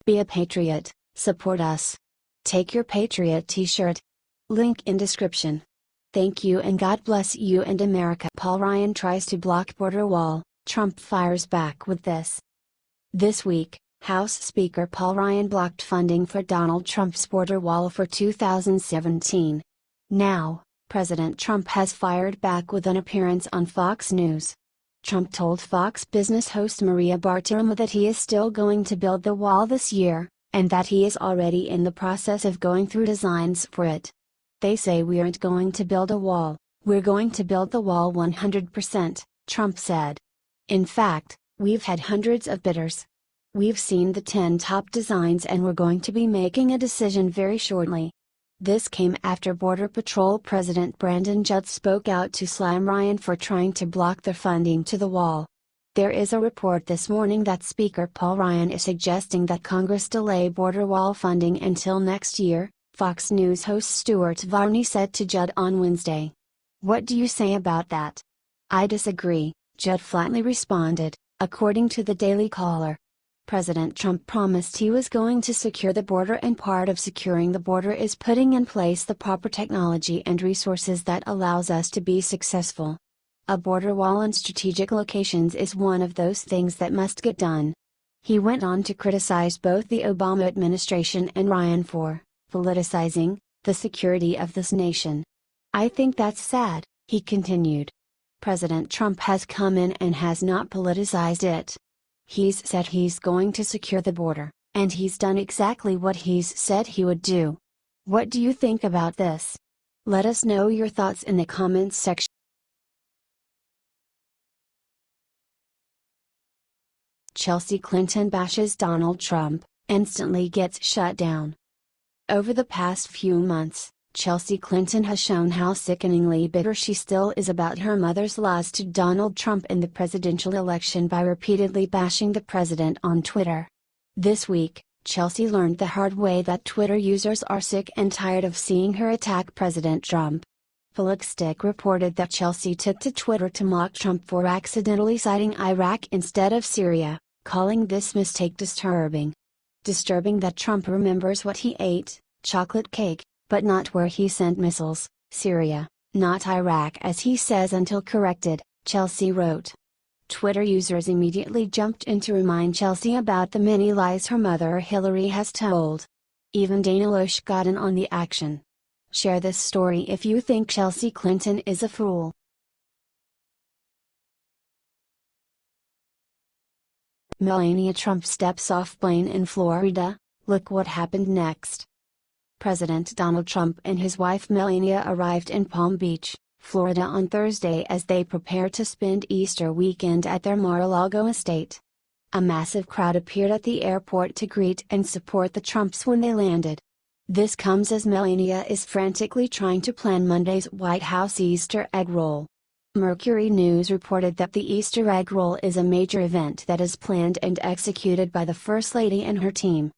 Be a patriot, support us. Take your Patriot t-shirt. Link in description. Thank you and God bless you and America. Paul Ryan tries to block border wall, Trump fires back with this. This week, House Speaker Paul Ryan blocked funding for Donald Trump's border wall for 2017. Now, President Trump has fired back with an appearance on Fox News. Trump told Fox Business host Maria Bartiromo that he is still going to build the wall this year, and that he is already in the process of going through designs for it. They say we aren't going to build a wall, we're going to build the wall 100%, Trump said. In fact, we've had hundreds of bidders. We've seen the 10 top designs and we're going to be making a decision very shortly. This came after Border Patrol President Judd spoke out to slam Ryan for trying to block the funding to the wall. There is a report this morning that Speaker Paul Ryan is suggesting that Congress delay border wall funding until next year, Fox News host Stuart Varney said to Judd on Wednesday. What do you say about that? I disagree, Judd flatly responded, according to the Daily Caller. President Trump promised he was going to secure the border, and part of securing the border is putting in place the proper technology and resources that allows us to be successful. A border wall in strategic locations is one of those things that must get done. He went on to criticize both the Obama administration and Ryan for politicizing the security of this nation. I think that's sad, he continued. President Trump has come in and has not politicized it. He's said he's going to secure the border, and he's done exactly what he's said he would do. What do you think about this? Let us know your thoughts in the comments section. Chelsea Clinton bashes Donald Trump, instantly gets shut down. Over the past few months, Chelsea Clinton has shown how sickeningly bitter she still is about her mother's loss to Donald Trump in the presidential election by repeatedly bashing the president on Twitter. This week, Chelsea learned the hard way that Twitter users are sick and tired of seeing her attack President Trump. Felixstick reported that Chelsea took to Twitter to mock Trump for accidentally citing Iraq instead of Syria, calling this mistake disturbing. Disturbing that Trump remembers what he ate, chocolate cake, but not where he sent missiles, Syria, not Iraq as he says until corrected, Chelsea wrote. Twitter users immediately jumped in to remind Chelsea about the many lies her mother Hillary has told. Even Dana Loesch got in on the action. Share this story if you think Chelsea Clinton is a fool. Melania Trump steps off plane in Florida, look what happened next. President Donald Trump and his wife Melania arrived in Palm Beach, Florida on Thursday as they prepare to spend Easter weekend at their Mar-a-Lago estate. A massive crowd appeared at the airport to greet and support the Trumps when they landed. This comes as Melania is frantically trying to plan Monday's White House Easter egg roll. Mercury News reported that the Easter egg roll is a major event that is planned and executed by the First Lady and her team.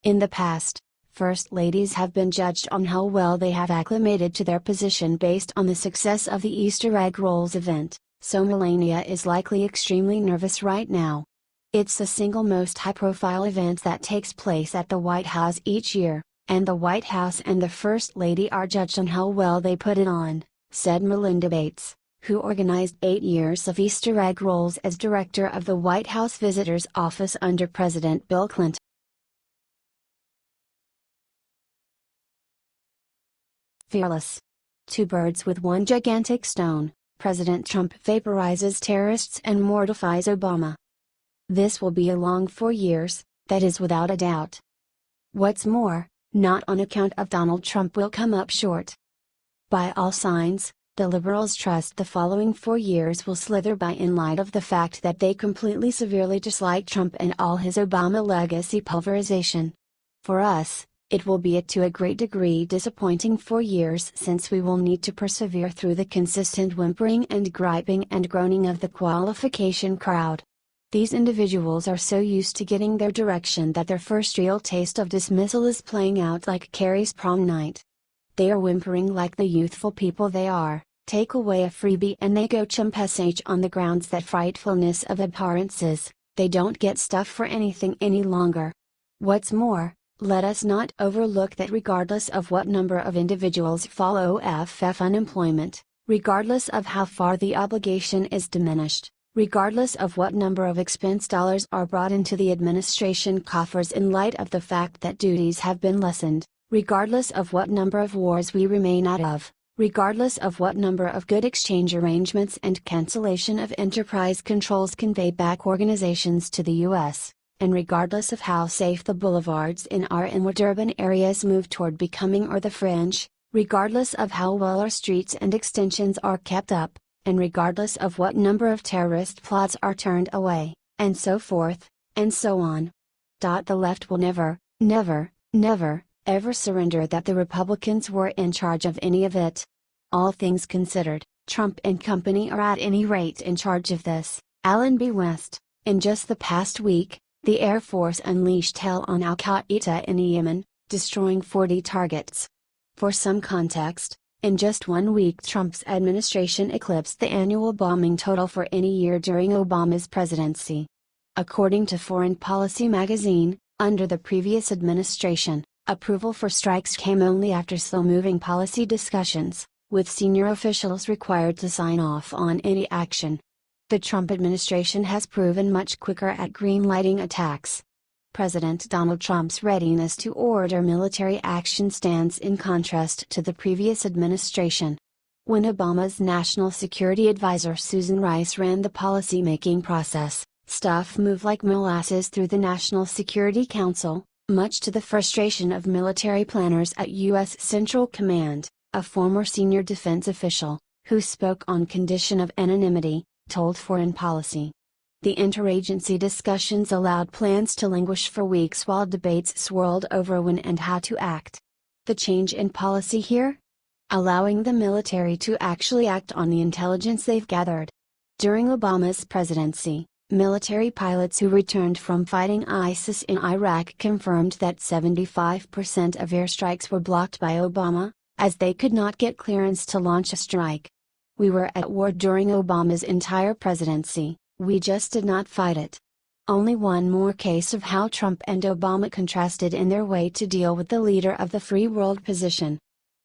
In the past, First Ladies have been judged on how well they have acclimated to their position based on the success of the Easter egg rolls event, so Melania is likely extremely nervous right now. It's the single most high-profile event that takes place at the White House each year, and the White House and the First Lady are judged on how well they put it on, said Melinda Bates, who organized 8 years of Easter egg rolls as director of the White House Visitors Office under President Bill Clinton. Fearless. Two birds with one gigantic stone, President Trump vaporizes terrorists and mortifies Obama. This will be a long 4 years, that is without a doubt. What's more, not on account of Donald Trump will come up short. By all signs, the liberals trust the following 4 years will slither by in light of the fact that they completely severely dislike Trump and all his Obama legacy pulverization. For us, it will be to a great degree disappointing 4 years since we will need to persevere through the consistent whimpering and griping and groaning of the qualification crowd. These individuals are so used to getting their direction that their first real taste of dismissal is playing out like Carrie's prom night. They are whimpering like the youthful people they are, take away a freebie and they go chump sh on the grounds that frightfulness of abhorrences, they don't get stuff for anything any longer. What's more, let us not overlook that regardless of what number of individuals follow OFF unemployment, regardless of how far the obligation is diminished, regardless of what number of expense dollars are brought into the administration coffers in light of the fact that duties have been lessened, regardless of what number of wars we remain out of, regardless of what number of good exchange arrangements and cancellation of enterprise controls convey back organizations to the U.S., and regardless of how safe the boulevards in our inward urban areas move toward becoming or the fringe, regardless of how well our streets and extensions are kept up, and regardless of what number of terrorist plots are turned away, and so forth, and so on. The left will never, never, never, ever surrender that the Republicans were in charge of any of it. All things considered, Trump and company are at any rate in charge of this. Allen B. West. In just the past week, the Air Force unleashed hell on Al-Qaeda in Yemen, destroying 40 targets. For some context, in just 1 week Trump's administration eclipsed the annual bombing total for any year during Obama's presidency. According to Foreign Policy magazine, under the previous administration, approval for strikes came only after slow-moving policy discussions, with senior officials required to sign off on any action. The Trump administration has proven much quicker at green-lighting attacks. President Donald Trump's readiness to order military action stands in contrast to the previous administration. When Obama's National Security Advisor Susan Rice ran the policy-making process, stuff moved like molasses through the National Security Council, much to the frustration of military planners at U.S. Central Command, a former senior defense official, who spoke on condition of anonymity, told Foreign Policy. The interagency discussions allowed plans to languish for weeks while debates swirled over when and how to act. The change in policy here? Allowing the military to actually act on the intelligence they've gathered. During Obama's presidency, military pilots who returned from fighting ISIS in Iraq confirmed that 75% of airstrikes were blocked by Obama, as they could not get clearance to launch a strike. We were at war during Obama's entire presidency, we just did not fight it. Only one more case of how Trump and Obama contrasted in their way to deal with the leader of the free world position.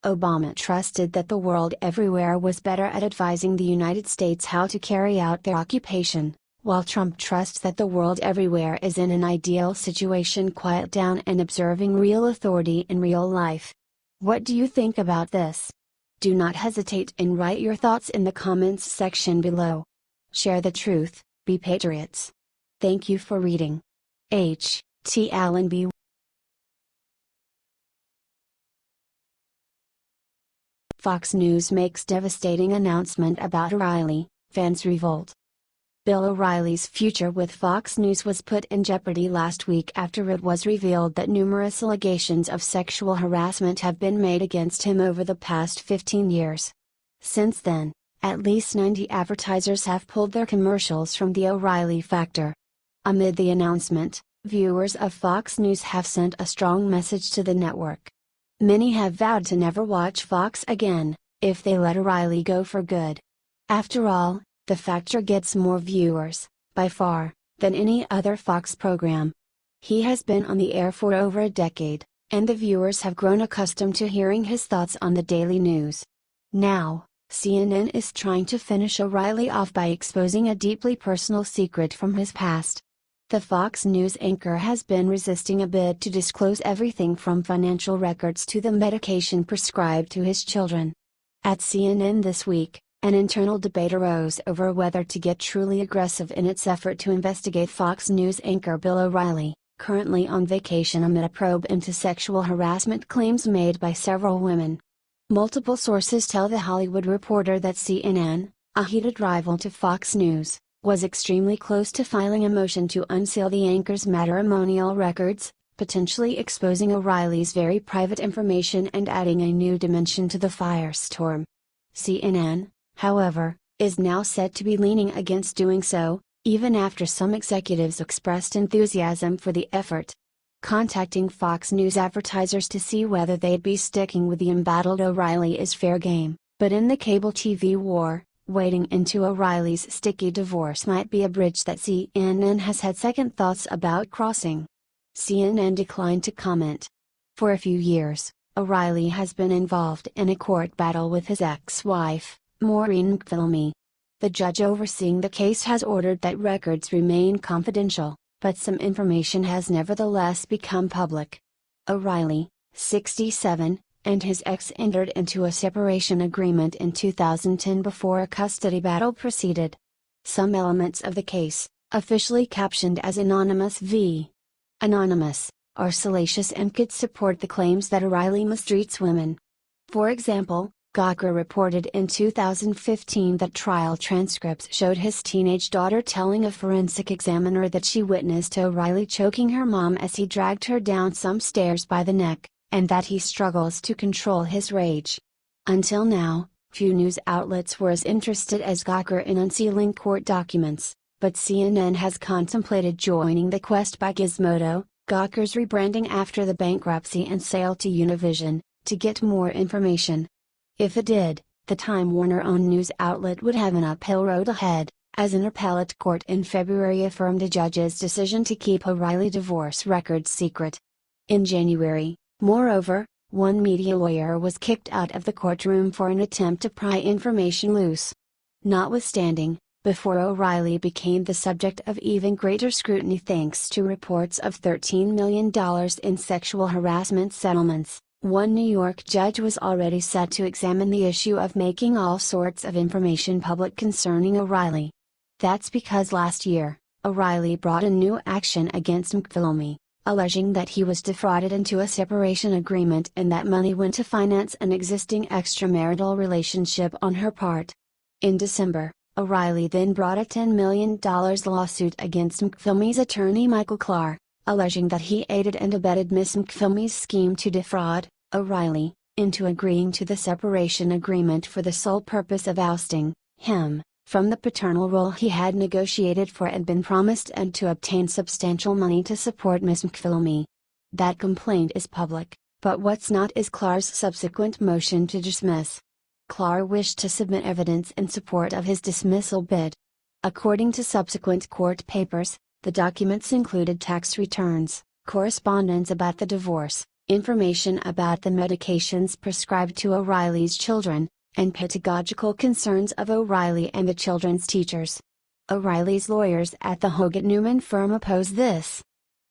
Obama trusted that the world everywhere was better at advising the United States how to carry out their occupation, while Trump trusts that the world everywhere is in an ideal situation, quiet down and observing real authority in real life. What do you think about this? Do not hesitate and write your thoughts in the comments section below. Share the truth, be patriots. Thank you for reading. H. T. Allen B. Fox News makes devastating announcement about O'Reilly, fans revolt. Bill O'Reilly's future with Fox News was put in jeopardy last week after it was revealed that numerous allegations of sexual harassment have been made against him over the past 15 years. Since then, at least 90 advertisers have pulled their commercials from the O'Reilly factor. Amid the announcement, viewers of Fox News have sent a strong message to the network. Many have vowed to never watch Fox again, if they let O'Reilly go for good. After all, the factor gets more viewers, by far, than any other Fox program. He has been on the air for over a decade, and the viewers have grown accustomed to hearing his thoughts on the daily news. Now, CNN is trying to finish O'Reilly off by exposing a deeply personal secret from his past. The Fox News anchor has been resisting a bid to disclose everything from financial records to the medication prescribed to his children. At CNN this week, an internal debate arose over whether to get truly aggressive in its effort to investigate Fox News anchor Bill O'Reilly, currently on vacation amid a probe into sexual harassment claims made by several women. Multiple sources tell The Hollywood Reporter that CNN, a heated rival to Fox News, was extremely close to filing a motion to unseal the anchor's matrimonial records, potentially exposing O'Reilly's very private information and adding a new dimension to the firestorm. CNN, however, is now said to be leaning against doing so, even after some executives expressed enthusiasm for the effort. Contacting Fox News advertisers to see whether they'd be sticking with the embattled O'Reilly is fair game, but in the cable TV war, wading into O'Reilly's sticky divorce might be a bridge that CNN has had second thoughts about crossing. CNN declined to comment. For a few years, O'Reilly has been involved in a court battle with his ex-wife, Maureen McPhillamy. The judge overseeing the case has ordered that records remain confidential, but some information has nevertheless become public. O'Reilly, 67, and his ex entered into a separation agreement in 2010 before a custody battle proceeded. Some elements of the case, officially captioned as Anonymous v. Anonymous, are salacious and could support the claims that O'Reilly mistreats women. For example, Gawker reported in 2015 that trial transcripts showed his teenage daughter telling a forensic examiner that she witnessed O'Reilly choking her mom as he dragged her down some stairs by the neck, and that he struggles to control his rage. Until now, few news outlets were as interested as Gawker in unsealing court documents, but CNN has contemplated joining the quest by Gizmodo, Gawker's rebranding after the bankruptcy and sale to Univision, to get more information. If it did, the Time Warner-owned news outlet would have an uphill road ahead, as an appellate court in February affirmed a judge's decision to keep O'Reilly divorce records secret. In January, moreover, one media lawyer was kicked out of the courtroom for an attempt to pry information loose. Notwithstanding, before O'Reilly became the subject of even greater scrutiny thanks to reports of $13 million in sexual harassment settlements, one New York judge was already set to examine the issue of making all sorts of information public concerning O'Reilly. That's because last year, O'Reilly brought a new action against McPhillamy, alleging that he was defrauded into a separation agreement and that money went to finance an existing extramarital relationship on her part. In December, O'Reilly then brought a $10 million lawsuit against McPhillamy's attorney Michael Clark, alleging that he aided and abetted Ms. McPhillamy's scheme to defraud O'Reilly into agreeing to the separation agreement for the sole purpose of ousting him from the paternal role he had negotiated for and been promised, and to obtain substantial money to support Ms. McPhillamy. That complaint is public, but what's not is Clark's subsequent motion to dismiss. Clark wished to submit evidence in support of his dismissal bid. According to subsequent court papers, the documents included tax returns, correspondence about the divorce, information about the medications prescribed to O'Reilly's children, and pedagogical concerns of O'Reilly and the children's teachers. O'Reilly's lawyers at the Hogan Newman firm oppose this.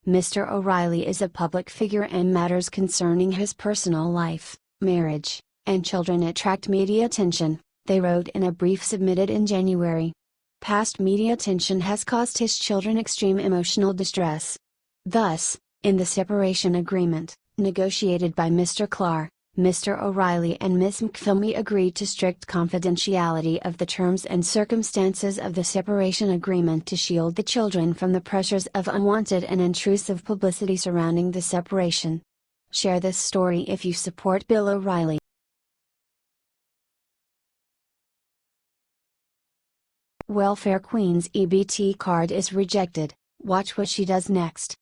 Mr. O'Reilly is a public figure and matters concerning his personal life, marriage, and children attract media attention, they wrote in a brief submitted in January. Past media attention has caused his children extreme emotional distress. Thus, in the separation agreement, negotiated by Mr. Clark, Mr. O'Reilly and Ms. McPhillamy agreed to strict confidentiality of the terms and circumstances of the separation agreement to shield the children from the pressures of unwanted and intrusive publicity surrounding the separation. Share this story if you support Bill O'Reilly. Welfare Queen's EBT card is rejected, watch what she does next.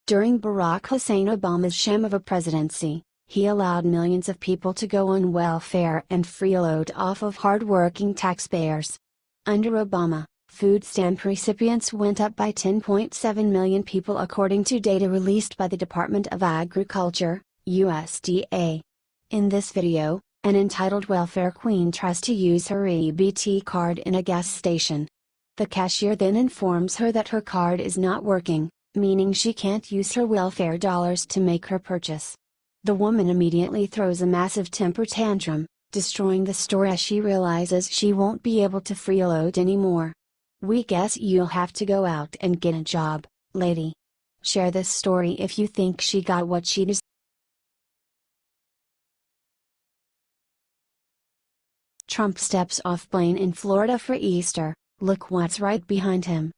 During Barack Hussein Obama's sham of a presidency, he allowed millions of people to go on welfare and freeload off of hard-working taxpayers. Under Obama, food stamp recipients went up by 10.7 million people according to data released by the Department of Agriculture, USDA. In this video, an entitled welfare queen tries to use her EBT card in a gas station. The cashier then informs her that her card is not working, meaning she can't use her welfare dollars to make her purchase. The woman immediately throws a massive temper tantrum, destroying the store as she realizes she won't be able to freeload anymore. "We guess you'll have to go out and get a job, lady." Share this story if you think she got what she deserved. Trump steps off plane in Florida for Easter, look what's right behind him.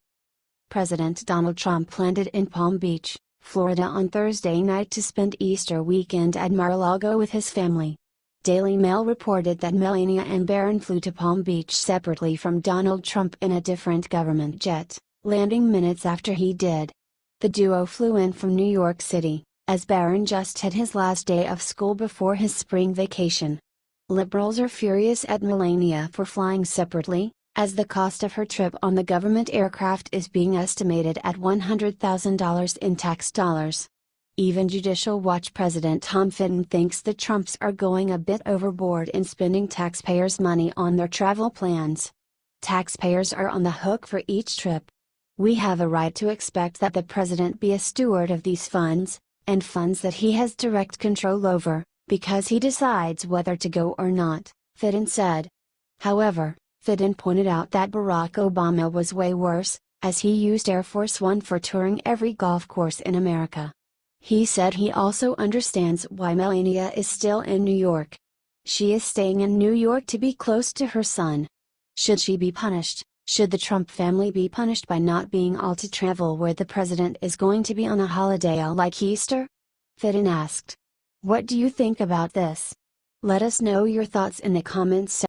President Donald Trump landed in Palm Beach, Florida on Thursday night to spend Easter weekend at Mar-a-Lago with his family. Daily Mail reported that Melania and Barron flew to Palm Beach separately from Donald Trump in a different government jet, landing minutes after he did. The duo flew in from New York City, as Barron just had his last day of school before his spring vacation. Liberals are furious at Melania for flying separately, as the cost of her trip on the government aircraft is being estimated at $100,000 in tax dollars. Even Judicial Watch President Tom Fitton thinks the Trumps are going a bit overboard in spending taxpayers' money on their travel plans. Taxpayers are on the hook for each trip. We have a right to expect that the president be a steward of these funds, and funds that he has direct control over, because he decides whether to go or not, Fitton said. However, Fitton pointed out that Barack Obama was way worse, as he used Air Force One for touring every golf course in America. He said he also understands why Melania is still in New York. She is staying in New York to be close to her son. Should she be punished? Should the Trump family be punished by not being able to travel where the president is going to be on a holiday like Easter? Fitton asked. What do you think about this? Let us know your thoughts in the comments section.